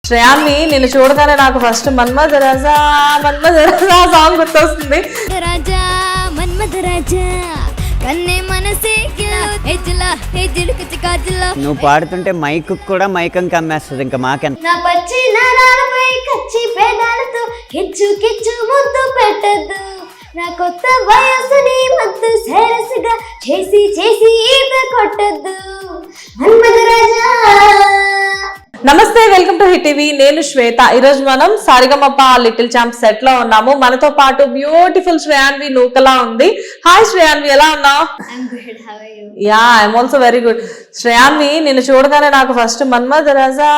శ్రేయాన్ని నేను చూడగానే నాకు ఫస్ట్ మన్మథ రాజా సాంగ్ గుర్తొస్తుంది. రాజా మన్మథ రాజా కన్నే మనసే నువ్వు పాడుతుంటే మైక్ కూడా మైకం కమ్మేస్తుంది. ఇంకా మాకెంత నా పచ్చి నారాలపై కచ్చి పేదాలతో కిచ్చు కిచ్చు ముద్దు పెట్టద్దు. నా కొత్త వయసుని మత్తు సరసుగా చేసి చేసి ఈత కొట్టద్దు. మన్మథ రాజా. నమస్తే, వెల్కమ్ టు హిట్ టీవీ. నేను శ్వేత. ఈరోజు మనం సారిగమప్ప లిటిల్ ఛాంప్ సెట్ లో ఉన్నాము. మనతో పాటు బ్యూటిఫుల్ శ్రేయాన్వి నూకలా ఉంది. హాయ్ శ్రేయాన్వి, ఎలా ఉన్నావు? Yeah, I'm also very good. Shreyanvi నేను చూడగానే నాకు ఫస్ట్ మన్మథ రాజా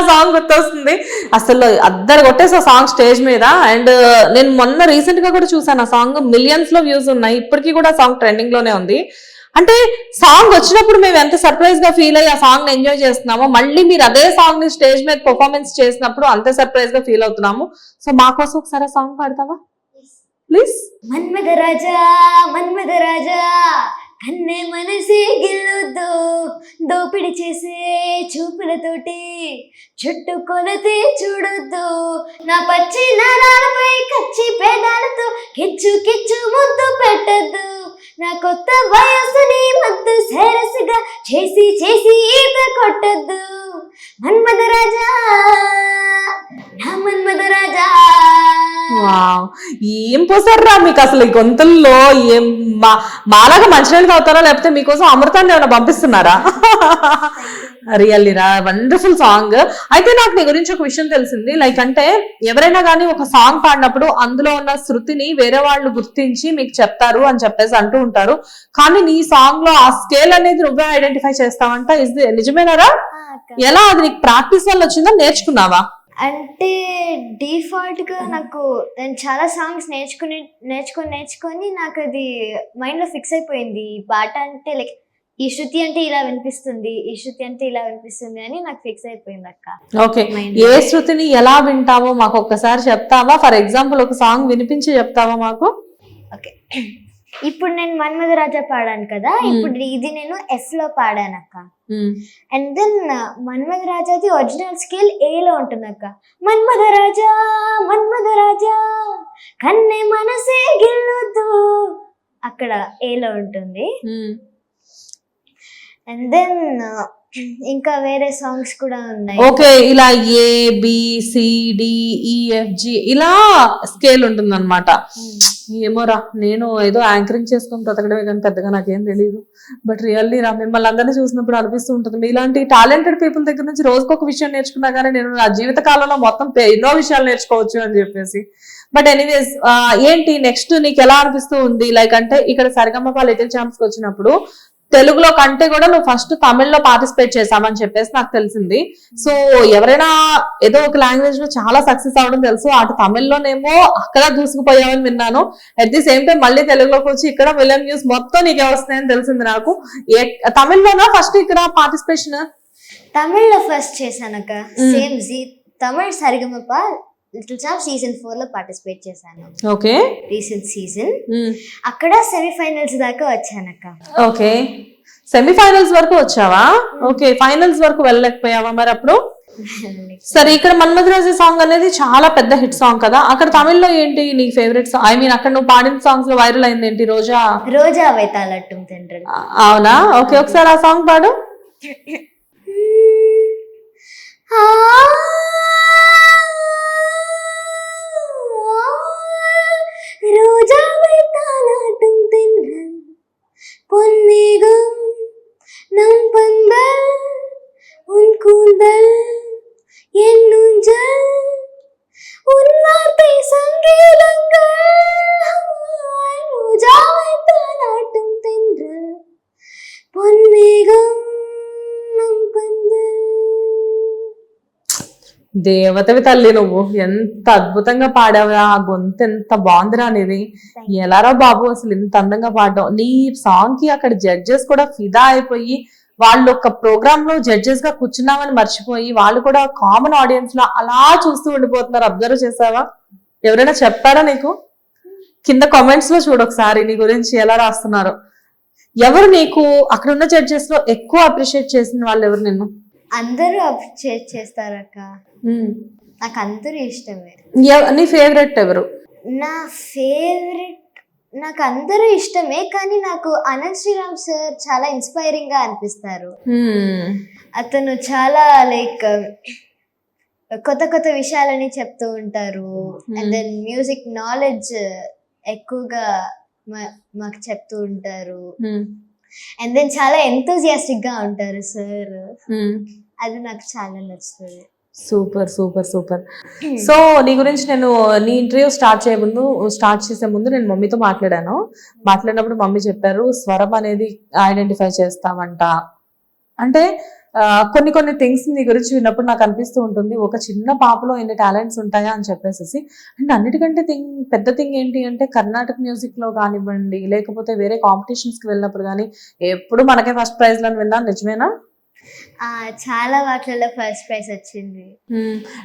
సాంగ్ గుర్తొస్తుంది. అసలు అద్దరు కొట్టేసి ఆ సాంగ్ స్టేజ్ మీద. అండ్ నేను మొన్న రీసెంట్ గా కూడా చూసాను. ఆ సాంగ్ మిలియన్స్ లో వ్యూస్ ఉన్నాయి. ఇప్పటికీ కూడా ఆ సాంగ్ ట్రెండింగ్ లోనే ఉంది. అంటే సాంగ్ వచ్చినప్పుడు మేము ఎంత సర్ప్రైజ్ గా ఫీల్ అయ్యి ఆ సాంగ్ ని ఎంజాయ్ చేస్తున్నామో, మళ్ళీ మీరు అదే సాంగ్ ని స్టేజ్ మీద పర్ఫార్మెన్స్ చేసినప్పుడు అంతే సర్ప్రైజ్ గా ఫీల్ అవుతున్నాము. సో మా కోసం ఒకసారి ఆ సాంగ్ పాడతావా ప్లీజ్? మన్మథ రాజా మన్మథ రాజా కన్నే మనసే గిల్లొద్దు. దోపిడి చేసే చూపులతోటి చుట్టూ కొలతే చూడొద్దు. నా పచ్చి నారాలపై కచ్చి పేదాలతో కిచ్చు కిచ్చు ముద్దు పెట్టద్దు. నా కొత్త వయసుని మత్తు సరసుగా చేసి చేసి ఈత కొట్టద్దు. మన్మథ రాజా నా మన్మథ రాజా. ఏం పోసారా మీకు అసలు ఈ గొంతుల్లో? ఏం మాలాగా మంచినీళ్ళు తాగుతారా, లేకపోతే మీకోసం అమృతాన్ని ఏమైనా పంపిస్తున్నారా? రియల్లీ రా, వండర్ఫుల్ సాంగ్. అయితే నాకు నీ గురించి ఒక విషయం తెలిసింది. లైక్ అంటే ఎవరైనా కానీ ఒక సాంగ్ పాడినప్పుడు అందులో ఉన్న శృతిని వేరే వాళ్ళు గుర్తించి మీకు చెప్తారు అని చెప్పేసి అంటూ ఉంటారు. కానీ నీ సాంగ్ లో ఆ స్కేల్ అనేది నువ్వే ఐడెంటిఫై చేస్తావంట. ఇది నిజమేనారా? ఎలా? అది నీకు ప్రాక్టీస్ వల్ల వచ్చిందా, నేర్చుకున్నావా? అంటే డిఫాల్ట్ గా నేను చాలా సాంగ్స్ నేర్చుకొని నాకు అది మైండ్ లో ఫిక్స్ అయిపోయింది. ఈ పాట అంటే లైక్ ఈ శృతి అంటే ఇలా వినిపిస్తుంది, ఈ శృతి అంటే ఇలా వినిపిస్తుంది అని నాకు ఫిక్స్ అయిపోయింది అక్క. ఓకే, ఏ శృతిని ఎలా వింటావో మాకు ఒక్కసారి చెప్తావా? ఫర్ ఎగ్జాంపుల్ ఒక సాంగ్ వినిపించి చెప్తావా మాకు? ఓకే, ఇప్పుడు నేను మన్మథ రాజా పాడాను కదా, ఇప్పుడు ఇది నేను ఎఫ్ లో పాడాను అక్క. అండ్ దెన్ మన్మథ రాజాది ఒరిజినల్ స్కేల్ ఏ లో ఉంటుంది అక్క. మన్మథ రాజా మన్మథ రాజా కన్నే మనసే గిల్లొద్దు, అక్కడ ఏ లో ఉంటుంది. అండ్ దెన్ ఇంకా వేరే సాంగ్స్ కూడా ఉన్నాయి. ఓకే, ఇలా ఏ బి సి డి ఈ ఎఫ్ జి ఇలా స్కేల్ ఉంటుంది అనమాట. ఏమోరా, నేను ఏదో యాంకరింగ్ చేసుకొని బ్రతకడమే కానీ పెద్దగా నాకేం తెలియదు. బట్ రియల్లీ రా, మిమ్మల్ని అందరినీ చూసినప్పుడు అనిపిస్తూ ఉంటుంది మీలాంటి టాలెంటెడ్ పీపుల్ దగ్గర నుంచి రోజుకొక విషయం నేర్చుకున్నా కానీ నేను నా జీవిత కాలంలో మొత్తం ఎన్నో విషయాలు నేర్చుకోవచ్చు అని చెప్పేసి. బట్ ఎనీవేస్, ఏంటి నెక్స్ట్ నీకు ఎలా అనిపిస్తూ ఉంది? లైక్ అంటే ఇక్కడ సరిగమప లిటిల్ ఛాంప్స్ కి వచ్చినప్పుడు తెలుగులో కంటే కూడా నువ్వు ఫస్ట్ తమిళ్లో పార్టిసిపేట్ చేసామని చెప్పేసి నాకు తెలిసింది. సో ఎవరైనా ఏదో ఒక లాంగ్వేజ్ లో చాలా సక్సెస్ అవ్వడం తెలుసు, అటు తమిళ్లోనేమో అక్కడ దూసుకుపోయామని విన్నాను. అట్ ది సేమ్ టైం మళ్ళీ తెలుగులోకి వచ్చి ఇక్కడ విలన్ న్యూస్ మొత్తం నీకే వస్తాయని తెలిసింది నాకు. తమిళ్లోనా ఫస్ట్ ఇక్కడ పార్టిసిపేషన్? తమిళ్లో ఫస్ట్ చేశానక్క. Same Tamil Sa Re Ga Ma Pa little champ season 4 లో పార్టిసిపేట్ చేశాను. Okay, recent season. అక్కడ సెమీఫైనల్స్ దాకా వచ్చానక్క. ఓకే, సెమీఫైనల్స్ వరకు వచ్చావా? ఓకే, ఫైనల్స్ వరకు వెళ్ళలేకపోయావా మరి అప్పుడు? సరే, ఇక్కడ మన్మథ రాజా సాంగ్ అనేది చాలా పెద్ద హిట్ సాంగ్ కదా. అక్కడ తమిళ్లో ఏంటి నీ ఫేవరెట్ సాంగ్? ఐ మీన్ అక్కడ నువ్వు పాడిన సాంగ్స్ లో వైరల్ అయింది ఏంటి? రోజా వైతాలట్టు తండ్రి. అవునా? ఓకే, ఒకసారి ఆ సాంగ్ పాడు. ரோஜா வைத்தாலாட்டும் தென்றல் பொன்மேகம் நம் பந்தல் உன் கூந்தல் என் ஊஞ்சல் உன் வார்த்தை சங்கீதங்கள். ரோஜா வைத்தாலாட்டும் தென்றல் பொன்மேகம் நம் பந்தல். దేవతవి తల్లి, నువ్వు ఎంత అద్భుతంగా పాడావా! ఆ గొంతు ఎంత బాగుందిరా అనేది. ఎలారా బాబు అసలు ఇంత అందంగా పాడడం. నీ సాంగ్ కి అక్కడ జడ్జెస్ కూడా ఫిదా అయిపోయి వాళ్ళు ఒక ప్రోగ్రామ్ లో జడ్జెస్ గా కూర్చున్నామని మర్చిపోయి వాళ్ళు కూడా కామన్ ఆడియన్స్ లో అలా చూస్తూ ఉండిపోతున్నారు. అబ్జర్వ్ చేసావా? ఎవరైనా చెప్పారా నీకు? కింద కామెంట్స్ లో చూడు ఒకసారి నీ గురించి ఎలా రాస్తున్నారు. ఎవరు నీకు అక్కడ ఉన్న జడ్జెస్ లో ఎక్కువ అప్రిషియేట్ చేసిన వాళ్ళు ఎవరు నిన్ను? అందరూ అప్రిషియేట్ చేస్తారక్క. నాకు అందరూ ఇష్టమే. నీ ఫేవరెట్ ఎవరు? నా ఫేవరెట్ నాకు అందరూ ఇష్టమే, కానీ నాకు అనంత్ శ్రీరామ్ సార్ చాలా ఇన్స్పైరింగ్ గా అనిపిస్తారు. అతను చాలా లైక్ కొత్త కొత్త విషయాలని చెప్తూ ఉంటారు. అండ్ దెన్ మ్యూజిక్ నాలెడ్జ్ ఎక్కువగా మాకు చెప్తూ ఉంటారు. అండ్ దెన్ చాలా ఎంతూజియాస్టిక్ గా ఉంటారు సార్. అది నాకు చాలా నచ్చుతుంది. Super super super. సో నీ గురించి నేను నీ ఇంటర్వ్యూ స్టార్ట్ చేసే ముందు నేను మమ్మీతో మాట్లాడినప్పుడు మమ్మీ చెప్పారు స్వరం అనేది ఐడెంటిఫై చేస్తామంట. అంటే కొన్ని థింగ్స్ నీ గురించి విన్నప్పుడు నాకు అనిపిస్తూ ఉంటుంది, ఒక చిన్న పాపలో ఎన్ని టాలెంట్స్ ఉంటాయా అని చెప్పేసి. అండ్ అన్నిటికంటే పెద్ద థింగ్ ఏంటి అంటే కర్ణాటక మ్యూజిక్ లో కానివ్వండి, లేకపోతే వేరే కాంపిటీషన్స్ కి వెళ్ళినప్పుడు కానీ ఎప్పుడు మనకే ఫస్ట్ ప్రైజ్ లను విన్నాను, నిజమేనా? చాలా వాటిలలో ఫస్ట్ ప్రైజ్ వచ్చింది.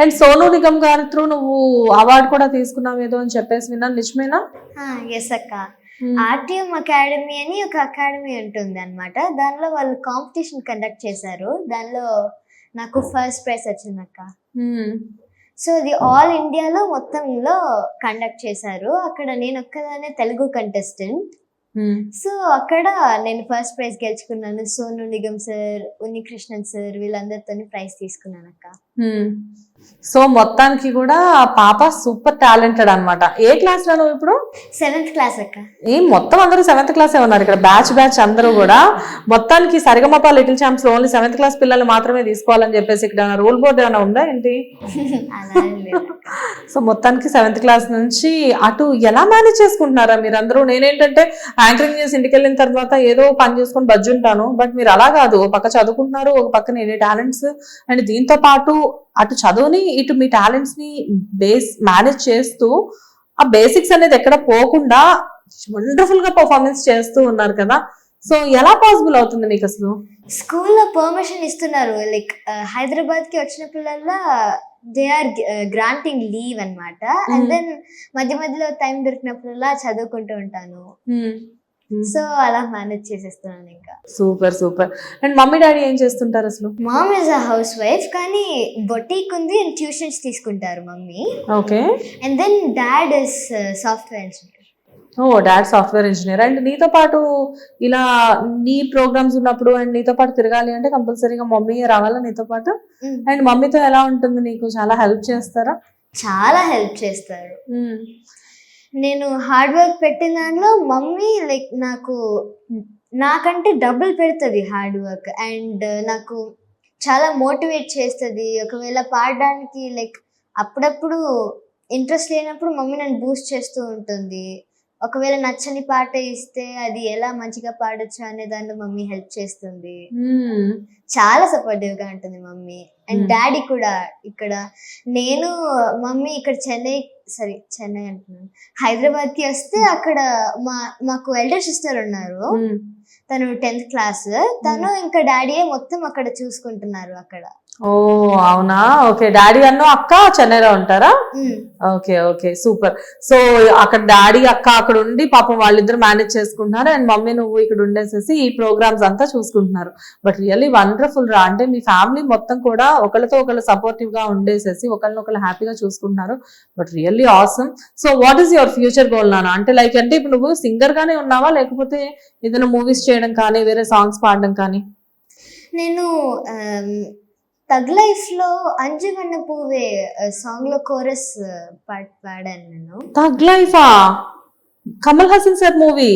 అండ్ సోనూ నిగమ్ గారి త్రూ నువ్వు అవార్డు కూడా తీసుకున్నావు ఏదో అని చెప్పేసి విన్నాను, నిజమేనా? ఎస్ అక్క. ఆర్టిఎం అకాడమీ అని ఒక అకాడమీ ఉంటుంది అన్నమాట. దానిలో వాళ్ళు కాంపిటీషన్ కండక్ట్ చేశారు. దానిలో నాకు ఫస్ట్ ప్రైజ్ వచ్చింది అక్క. సో అది ఆల్ ఇండియాలో మొత్తంలో కండక్ట్ చేశారు. అక్కడ నేను ఒక్కదానే తెలుగు కంటెస్టెంట్. సో అక్కడ నేను ఫస్ట్ ప్రైజ్ గెలుచుకున్నాను. సోను నిగమ్ సార్, ఉన్నికృష్ణన్ సార్ వీళ్ళందరితో ప్రైజ్ తీసుకున్నాను అక్క. సో మొత్తానికి కూడా పాప సూపర్ టాలెంటెడ్ అన్నమాట. ఏ క్లాస్ లో నువ్వు ఇప్పుడు? 7th క్లాస్ అక్క. మొత్తం అందరూ 7th క్లాస్ ఉన్నారు ఇక్కడ, బ్యాచ్ అందరూ కూడా. మొత్తానికి Sarigamapa little champs only 7th class పిల్లలు మాత్రమే తీసుకోవాలని చెప్పేసి ఇక్కడ రూల్ బోర్డు ఏమైనా ఉందా ఏంటి? సో మొత్తానికి 7th క్లాస్ నుంచి అటు ఎలా మేనేజ్ చేసుకుంటున్నారా మీరందరూ? నేనేంటంటే యాంకరింగ్ చేసి ఇంటికి వెళ్ళిన తర్వాత ఏదో పని చేసుకొని బజ్జుంటాను, బట్ మీరు అలా కాదు, ఒక పక్క చదువుకుంటున్నారు, ఒక పక్కన ఎన్ని టాలెంట్స్. అండ్ దీంతో పాటు అటు చదువుని ఇటు మీ టాలెంట్స్ ని మేనేజ్ చేస్తూ ఆ బేసిక్స్ అనేది ఎక్కడ పోకుండా వండర్ఫుల్ గా పర్ఫార్మెన్స్ చేస్తూ ఉన్నారు కదా. సో ఎలా పాసిబుల్ అవుతుంది మీకు అసలు? స్కూల్లో పర్మిషన్ ఇస్తున్నారు. లైక్ హైదరాబాద్ కి వచ్చిన పిల్లల్లో దే ఆర్ గ్రాంటింగ్ లీవ్ అన్నమాట. అండ్ దెన్ మధ్యలో టైం దొరికినప్పుడల్లా చదువుకుంటూ ఉంటాను. సో అలా మేనేజ్ చేసేస్తున్నాను ఇంకా. సూపర్. అండ్ మమ్మీ డాడీ ఏం చేస్తుంటారు అసలు? Mom is a housewife, కానీ బొటీక్ ఉంది అండ్ ట్యూషన్స్ తీసుకుంటారు mummy. Okay. And then dad is software engineer. Dad software engineer. And నీతో పాటు ఇలా నీ ప్రోగ్రామ్స్ ఉన్నప్పుడు అండ్ నీతో పాటు తిరగాలి అంటే కంపల్సరీగా మమ్మీ రావాలా నీతో పాటు? అండ్ మమ్మీతో ఎలా ఉంటుంది నీకు? చాలా హెల్ప్ చేస్తారా? చాలా హెల్ప్ చేస్తారు. నేను హార్డ్ వర్క్ పెట్టిన దాంట్లో మమ్మీ లైక్ నాకంటే డబుల్ పెడుతుంది హార్డ్ వర్క్. అండ్ నాకు చాలా మోటివేట్ చేస్తుంది. ఒకవేళ పాడడానికి లైక్ అప్పుడప్పుడు ఇంట్రెస్ట్ లేనప్పుడు మమ్మీ నన్ను బూస్ట్ చేస్తూ ఉంటుంది. ఒకవేళ నచ్చని పాట ఇస్తే అది ఎలా మంచిగా పాడొచ్చు అనే దాంట్లో మమ్మీ హెల్ప్ చేస్తుంది. చాలా సపోర్టివ్ గా ఉంటుంది మమ్మీ. అండ్ డాడీ కూడా. ఇక్కడ నేను మమ్మీ ఇక్కడ చెన్నై అంటున్నాను, హైదరాబాద్ కి వస్తే అక్కడ మాకు ఎల్డర్ సిస్టర్ ఉన్నారు, తను 10th క్లాస్. తను ఇంకా డాడీయే మొత్తం అక్కడ చూసుకుంటున్నారు అక్కడ. ఓ అవునా? ఓకే. డాడీ అన్న అక్క చెన్నైలో ఉంటారా? Okay super. సో అక్కడ డాడీ అక్క అక్కడ ఉండి పాపం వాళ్ళిద్దరు మేనేజ్ చేసుకుంటున్నారు. అండ్ మమ్మీ నువ్వు ఇక్కడ ఉండేసేసి ఈ ప్రోగ్రామ్స్ అంతా చూసుకుంటున్నారు. బట్ రియల్లీ వండర్ఫుల్ రా. అంటే మీ ఫ్యామిలీ మొత్తం కూడా ఒకళ్ళతో ఒకళ్ళు సపోర్టివ్ గా ఉండేసేసి ఒకళ్ళనొకళ్ళు హ్యాపీగా చూసుకుంటున్నారు. But really awesome. So what is your future goal నాన్న? అంటే లైక్ అంటే ఇప్పుడు నువ్వు సింగర్ గానే ఉన్నావా, లేకపోతే ఏదైనా మూవీస్ చేయడం కానీ వేరే సాంగ్స్ పాడడం కానీ? నేను తగ్ లైఫ్ లో అంజువన్న పువ్వే సాంగ్ లో కోరస్ పాడాను నేను. తగ్ లైఫా? కమల్ హాసన్ సార్ మూవీ,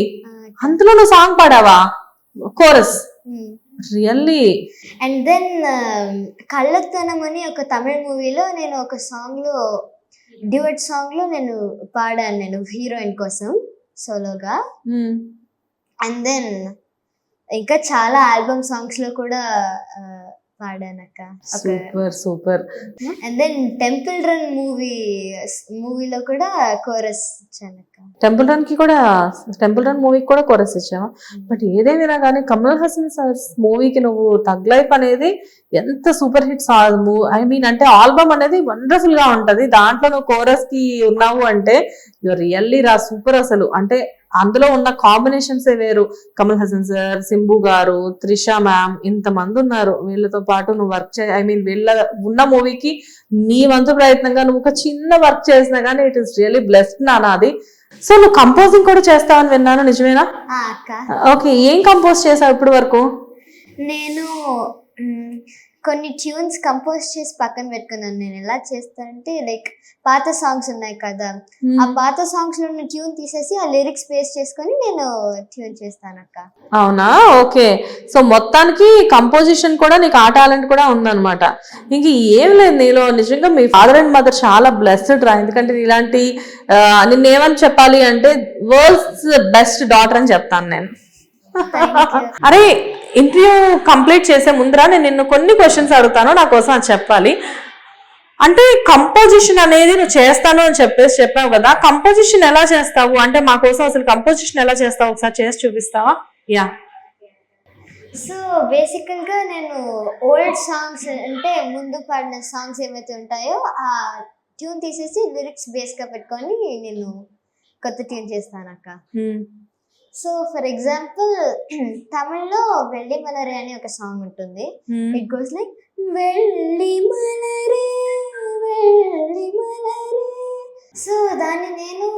అందులో నువ్వు సాంగ్ పాడావా కోరస్? రియల్లీ? అండ్ దెన్ కళ్ళతనం అని ఒక తమిళ మూవీలో నేను ఒక సాంగ్ లో డ్యూయట్ సాంగ్ లో నేను పాడాను, నేను హీరోయిన్ కోసం సోలోగా. అండ్ దెన్ ఇంకా చాలా ఆల్బమ్ సాంగ్స్ లో కూడా పాడానక్క. Super. And then temple run మూవీలో కూడా కోరస్ ఇచ్చానక్క. టెంపుల్ రన్ మూవీకి కూడా కోరస్ ఇచ్చావా? బట్ ఏదేమైనా కానీ కమల్ హాసన్ సార్ మూవీకి నువ్వు తగ్ లైఫ్ అనేది ఎంత సూపర్ హిట్ ఐ మీన్ అంటే ఆల్బమ్ అనేది వండర్ఫుల్ గా ఉంటది. దాంట్లో నువ్వు కోరస్ కి ఉన్నావు అంటే యువర్ రియల్లీ రా సూపర్. అసలు అంటే అందులో ఉన్న కాంబినేషన్స్ వేరు. కమల్ హాసన్ సార్, సింబు గారు, త్రిష మ్యామ్, ఇంతమంది ఉన్నారు. వీళ్ళతో పాటు నువ్వు వర్క్ వీళ్ళ ఉన్న మూవీకి నీ వంతు ప్రయత్నంగా నువ్వు ఒక చిన్న వర్క్ చేసినా కానీ ఇట్ ఈస్ రియల్లీ బ్లెస్డ్ నాన్న అది. సో నువ్వు కంపోజింగ్ కూడా చేస్తావని విన్నాను, నిజమేనా? అక్క ఓకే, ఏం కంపోజ్ చేసావు ఇప్పటి వరకు? నేను కొన్ని ట్యూన్స్ కంపోజ్ చేసి పక్కన పెట్టుకున్నాను. నేను ఎలా చేస్తానంటే లైక్ పాత సాంగ్స్ ఉన్నాయి కదా, ఆ పాత సాంగ్స్ లో ఉన్న ట్యూన్ తీసేసి ఆ లిరిక్స్ బేస్ చేసుకొని నేను ట్యూన్ చేస్తాను అక్క. అవునా, ఓకే. సో మొత్తానికి కంపోజిషన్ కూడా నీకు ఆ టాలెంట్ కూడా ఉందన్నమాట. ఇంక ఏం లేదు నీలో. నిజంగా మీ ఫాదర్ అండ్ మదర్ చాలా బ్లెస్డ్ రా. ఎందుకంటే ఇలాంటి నిన్నేమని చెప్పాలి అంటే వరల్డ్స్ బెస్ట్ డాటర్ అని చెప్తాను నేను. అరే, ఇంటర్వ్యూ కంప్లీట్ చేసే ముందర నేను నిన్ను కొన్ని క్వశ్చన్స్ అడుగుతాను, నా కోసం అది చెప్పాలి. అంటే కంపోజిషన్ అనేది నువ్వు చేస్తాను అని చెప్పావు కదా, కంపోజిషన్ ఎలా చేస్తావు అంటే మా కోసం అసలు కంపోజిషన్ ఎలా చేస్తావు ఒకసారి చేసి చూపిస్తావా? యా. సో బేసికల్గా నేను ఓల్డ్ సాంగ్స్ అంటే ముందు పాడిన సాంగ్స్ ఏమైతే ఉంటాయో ఆ ట్యూన్ తీసేసి లిరిక్స్ బేస్గా పెట్టుకొని నేను కొత్త ట్యూన్ చేస్తాను అక్క. సో ఫర్ ఎగ్జాంపుల్ తమిళ్లో వెళ్ళి మలరే అని ఒక సాంగ్ ఉంటుంది. ఇట్ గోస్ లైక్ వెళ్ళి మలరే వెళ్ళి మలరే. సో దాన్ని నేను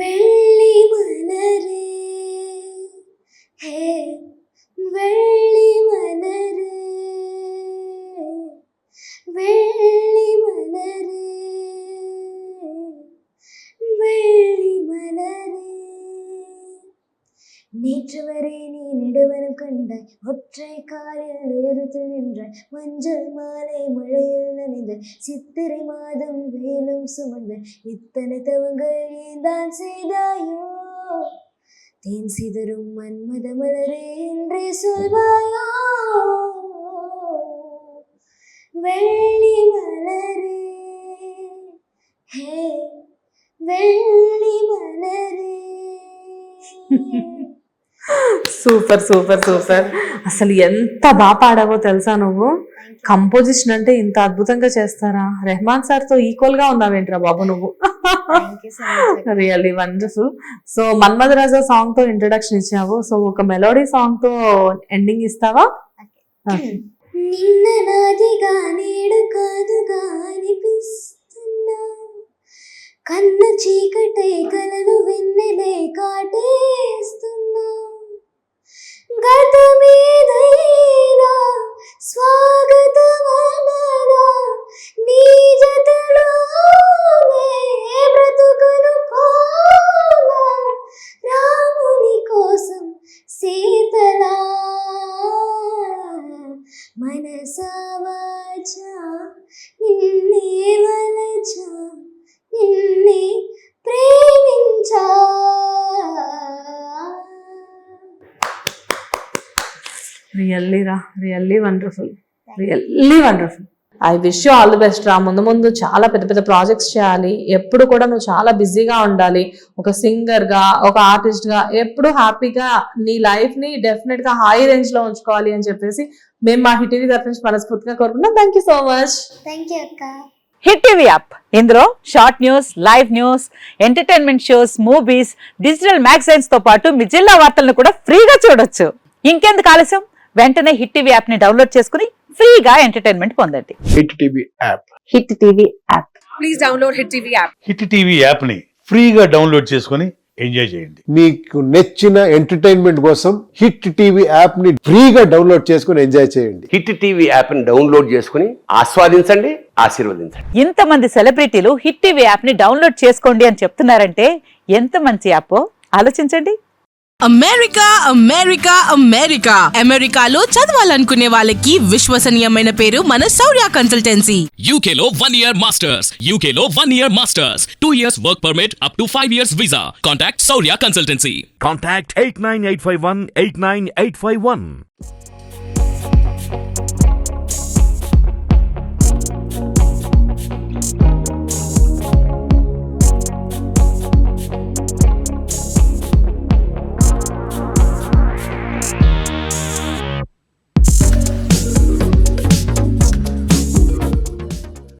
వెళ్ళి మలరే హే వెళ్ళి మలరే వెళ్ళి మలరే వెళ్ళి మలరే நேற்று வரை நீ நெடுவனம் கண்டாய் ஒற்றை காலில் ஏறுத்து நின்றாய் மஞ்சள் மாலை மழையில் நனைந்த சித்திரை மாதம் வேலும் சுமந்த இத்தனை தவங்கள் நீதான் செய்தாயோ தேன் சிதறும் மன்மத மலரே என்றே சொல்வாயோ வெள்ளி மலரே ஹே வெள்ளி மலரே. Super super super. అసలు ఎంత బాగా పాడావో తెలుసా నువ్వు. కంపోజిషన్ అంటే ఇంత అద్భుతంగా చేస్తారా? రెహమాన్ సార్ తో ఈక్వల్ గా ఉన్నావేంట్రా బాబు నువ్వు. Really wonderful. సో మన్మథ రాజా సాంగ్ తో ఇంట్రొడక్షన్ ఇచ్చావు. సో ఒక మెలోడీ సాంగ్ తో ఎండింగ్ ఇస్తావా? నిన్న నాదిగా నేడు కాదుగా అనిపిస్తున్నా కన్న చీకటై కలలు వెన్నెలే కాటేస్తున్నా గతమేదైనా స్వాగతమనగా నీ జతలోనే బ్రతుకును కోలా రాముని కోసం సీతలా మనసా వాచా నిన్నే వలచా నిన్నే ప్రేమించా. Really wonderful. I wish you all the best రా. ముందు ముందు చాలా పెద్ద పెద్ద ప్రాజెక్ట్స్ చేయాలి. ఎప్పుడు కూడా నువ్వు చాలా బిజీగా ఉండాలి. ఒక సింగర్ గా, ఒక ఆర్టిస్ట్ గా ఎప్పుడు హ్యాపీగా నీ లైఫ్ ని డెఫినెట్ గా హై రేంజ్ లో ఉంచుకోవాలి అని చెప్పేసి మేము మా హిట్ టీవీ తరఫు నుంచి మనస్ఫూర్తిగా కోరుకుంటున్నాం. Thank you so much. Thank you అక్క. హిట్ టీవీ యాప్, ఇందులో short news, live news, entertainment shows, movies, digital magazines తో పాటు మీ జిల్లా వార్తలను కూడా ఫ్రీగా చూడొచ్చు. ఇంకెందుకు ఆలస్యం, వెంటనే హిట్ టీవీ యాప్ ని డౌన్లోడ్ చేసుకుని ఫ్రీగా ఎంటర్టైన్మెంట్ పొందండి. Hit TV app. Hit TV app. Please download hit TV app. Hit TV app ని ఫ్రీగా డౌన్లోడ్ చేసుకొని ఎంజాయ్ చేయండి. మీకు నచ్చిన ఎంటర్టైన్మెంట్ కోసం హిట్ టీవీ యాప్ ని ఫ్రీగా డౌన్లోడ్ చేసుకొని ఎంజాయ్ చేయండి. హిట్ టీవీ యాప్ ని డౌన్లోడ్ చేసుకుని ఆస్వాదించండి, ఆశీర్వదించండి. ఇంతమంది సెలబ్రిటీలు హిట్ టీవీ యాప్ ని డౌన్లోడ్ చేసుకోండి అని చెప్తున్నారంటే ఎంత మంచి యాప్ ఆలోచించండి. అమెరికా అమెరికా అమెరికా అమెరికాలో చదవాలనుకునే వాళ్ళకి విశ్వసనీయమైన పేరు మన శౌర్య కన్సల్టెన్సీ. UK లో 1 year masters, UK లో 1 year masters, 2 years work permit up to 5 years visa. Contact Saurya Consultancy. Contact 89851 89851.